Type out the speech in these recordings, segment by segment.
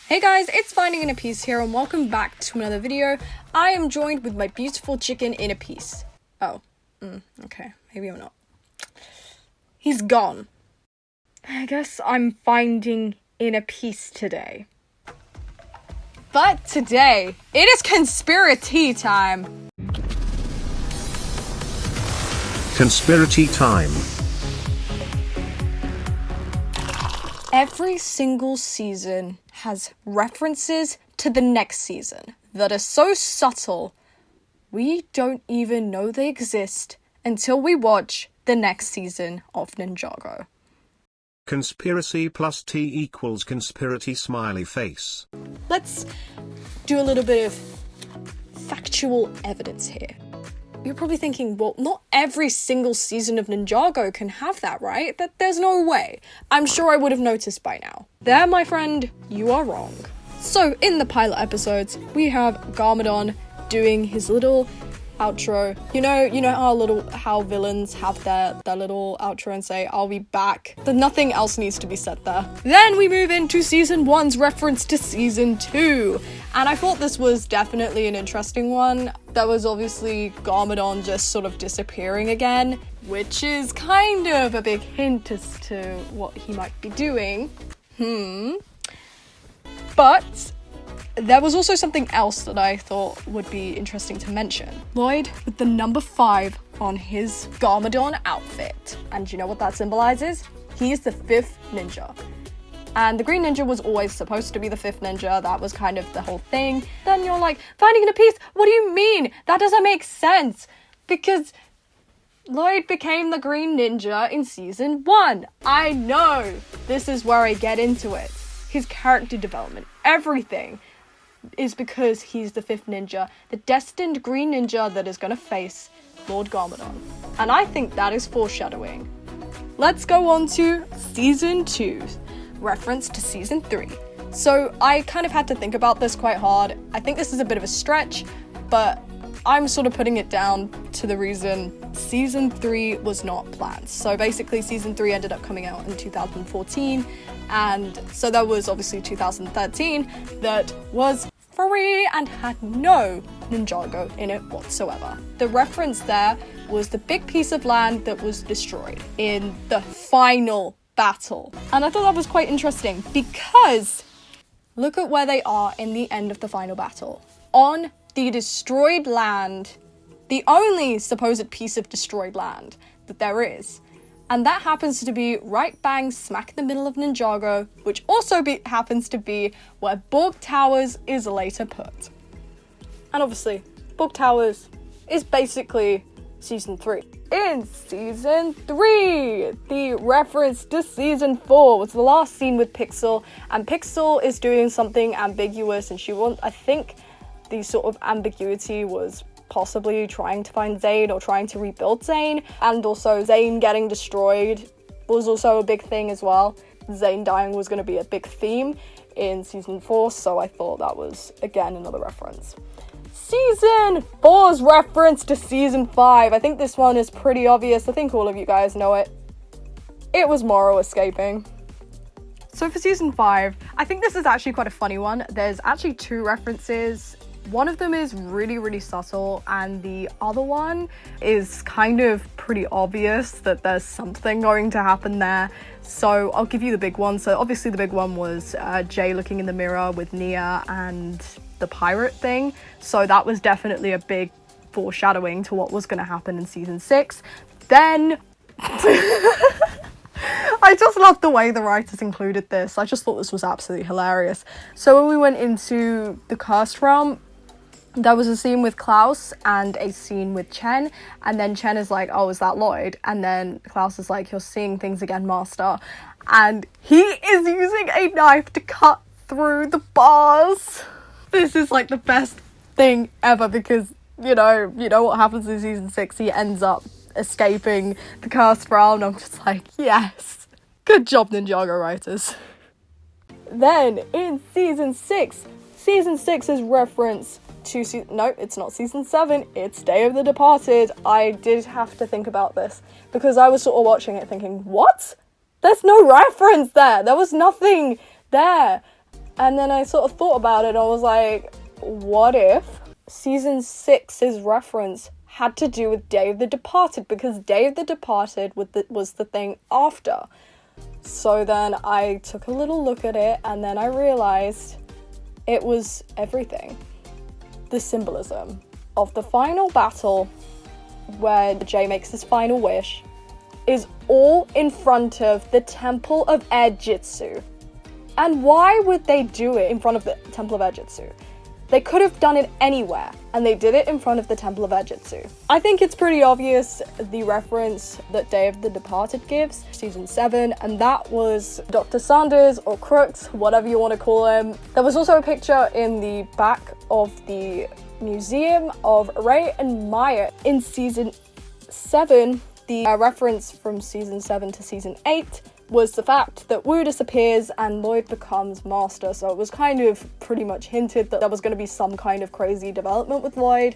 Hey guys, it's Finding Innerpiece here and welcome back to another video. I am joined with my beautiful chicken Innerpiece. Oh, okay, maybe I'm not. He's gone. I guess I'm finding Innerpiece today. But today, it is conspiratea time. Conspiratea time. Every single season has references to the next season that are so subtle, we don't even know they exist until we watch the next season of Ninjago. Conspiracy plus T equals conspiratea smiley face. Let's do a little bit of factual evidence here. You're probably thinking, well, not every single season of Ninjago can have that, right? There's no way. I'm sure I would have noticed by now. There, my friend, you are wrong. So, in the pilot episodes, we have Garmadon doing his little outro. You know how villains have their little outro and say, "I'll be back." But nothing else needs to be said there. Then we move into season 1's reference to season 2. And I thought this was definitely an interesting one. That was obviously Garmadon just sort of disappearing again, which is kind of a big hint as to what he might be doing. But there was also something else that I thought would be interesting to mention. Lloyd with the number 5 on his Garmadon outfit. And you know what that symbolizes? He's the 5th ninja. And the Green Ninja was always supposed to be the 5th ninja. That was kind of the whole thing. Then you're like, Finding Innerpiece, what do you mean? That doesn't make sense. Because Lloyd became the Green Ninja in season 1. I know. This is where I get into it. His character development, everything is because he's the 5th ninja, the destined Green Ninja that is going to face Lord Garmadon. And I think that is foreshadowing. Let's go on to season 2, reference to season 3. So I kind of had to think about this quite hard. I think this is a bit of a stretch, but I'm sort of putting it down to the reason season 3 was not planned. So basically season 3 ended up coming out in 2014, and so that was obviously 2013 that was free and had no Ninjago in it whatsoever. The reference there was the big piece of land that was destroyed in the final battle. And I thought that was quite interesting because look at where they are in the end of the final battle. On the destroyed land, the only supposed piece of destroyed land that there is. And that happens to be right bang smack in the middle of Ninjago, which also happens to be where Borg Towers is later put. And obviously, Borg Towers is basically season 3. In season 3, the reference to season 4 was the last scene with Pixel, and Pixel is doing something ambiguous, and I think the sort of ambiguity was possibly trying to find Zane or trying to rebuild Zane, and also Zane getting destroyed was also a big thing as well. Zane dying was going to be a big theme in season 4, so I thought that was, again, another reference. Season 4's reference to season 5. I think this one is pretty obvious. I think all of you guys know it. It was Moro escaping. So for season 5, I think this is actually quite a funny one. There's actually 2 references. One of them is really, really subtle, and the other one is kind of pretty obvious that there's something going to happen there. So I'll give you the big one. So obviously the big one was Jay looking in the mirror with Nia and the pirate thing. So that was definitely a big foreshadowing to what was going to happen in season 6. Then I just love the way the writers included this. I just thought this was absolutely hilarious. So when we went into the Cursed Realm, there was a scene with Klaus and a scene with Chen, and then Chen is like, "Oh, is that Lloyd?" And then Klaus is like, "You're seeing things again, Master." And he is using a knife to cut through the bars. This is like the best thing ever because, you know what happens in season 6, he ends up escaping the Cursed Realm. I'm just like, yes, good job, Ninjago writers. Then in season 6's reference to no, it's not season 7, it's Day of the Departed. I did have to think about this because I was sort of watching it thinking, what? There's no reference there. There was nothing there. And then I sort of thought about it, I was like, what if season 6's reference had to do with Day of the Departed, because Day of the Departed was the thing after. So then I took a little look at it, and then I realized it was everything. The symbolism of the final battle where Jay makes his final wish is all in front of the Temple of Air Jitsu. And why would they do it in front of the Temple of Air Jitsu? They could have done it anywhere, and they did it in front of the Temple of Air Jitsu. I think it's pretty obvious the reference that Day of the Departed gives, season 7, and that was Dr. Sanders, or Crooks, whatever you want to call him. There was also a picture in the back of the museum of Ray and Maya in season 7. The reference from season 7 to season 8 was the fact that Wu disappears and Lloyd becomes master, so it was kind of pretty much hinted that there was going to be some kind of crazy development with Lloyd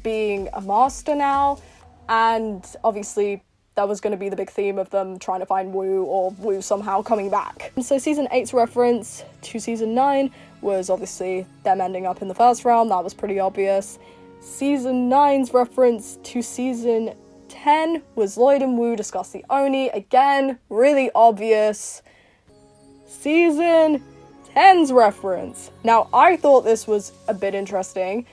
being a master now, and obviously that was going to be the big theme of them trying to find Wu, or Wu somehow coming back. And so season 8's reference to season 9 was obviously them ending up in the first realm. That was pretty obvious. Season 9's reference to season 10 was Lloyd and Wu discuss the Oni. Again, really obvious. Season 10's reference. Now, I thought this was a bit interesting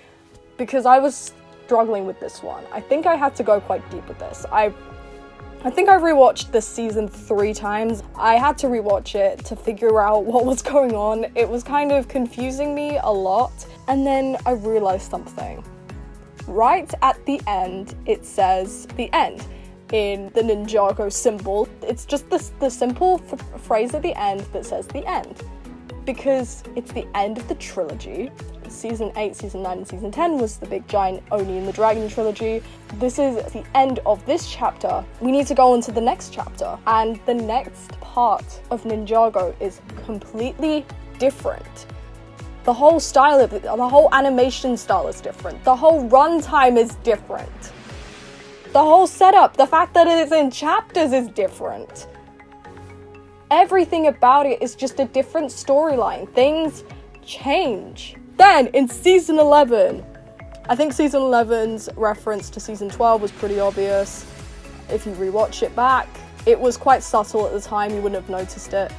because I was struggling with this one. I think I had to go quite deep with this. I think I rewatched this season 3 times. I had to rewatch it to figure out what was going on. It was kind of confusing me a lot. And then I realized something. Right at the end, it says the end in the Ninjago symbol. It's just the simple phrase at the end that says the end, because it's the end of the trilogy. Season 8, season 9, and season 10 was the big giant Oni and the Dragon trilogy. This is the end of this chapter. We need to go on to the next chapter, and the next part of Ninjago is completely different. The whole style of it, the whole animation style is different. The whole runtime is different. The whole setup, the fact that it is in chapters is different. Everything about it is just a different storyline. Things change. Then in season 11, I think season 11's reference to season 12 was pretty obvious. If you rewatch it back, it was quite subtle at the time, you wouldn't have noticed it.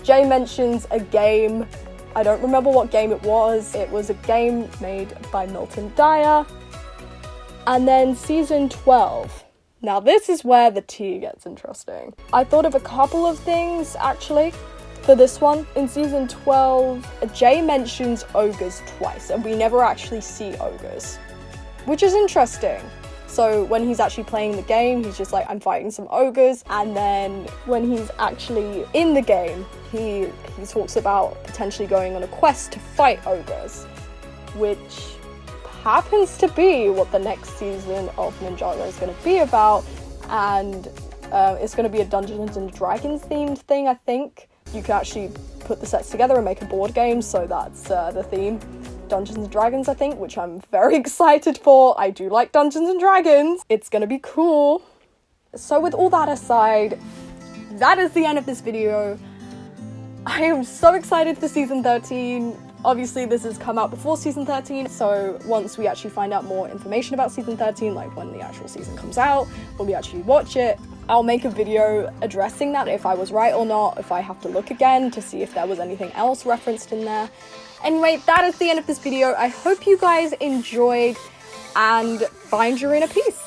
Jay mentions a game. I don't remember what game it was. It was a game made by Milton Dyer. And then season 12. Now this is where the tea gets interesting. I thought of a couple of things actually for this one. In season 12, Jay mentions ogres twice, and we never actually see ogres, which is interesting. So when he's actually playing the game, he's just like, I'm fighting some ogres. And then when he's actually in the game, he talks about potentially going on a quest to fight ogres, which happens to be what the next season of Ninjago is going to be about. And it's going to be a Dungeons and Dragons themed thing, I think. You can actually put the sets together and make a board game, so that's the theme. Dungeons and Dragons, I think, which I'm very excited for. I do like Dungeons and Dragons. It's gonna be cool. So with all that aside, that is the end of this video. I am so excited for season 13. Obviously, this has come out before season 13, so once we actually find out more information about season 13, like when the actual season comes out, when we actually watch it, I'll make a video addressing that, if I was right or not, if I have to look again to see if there was anything else referenced in there. Anyway, that is the end of this video. I hope you guys enjoyed, and find your inner peace.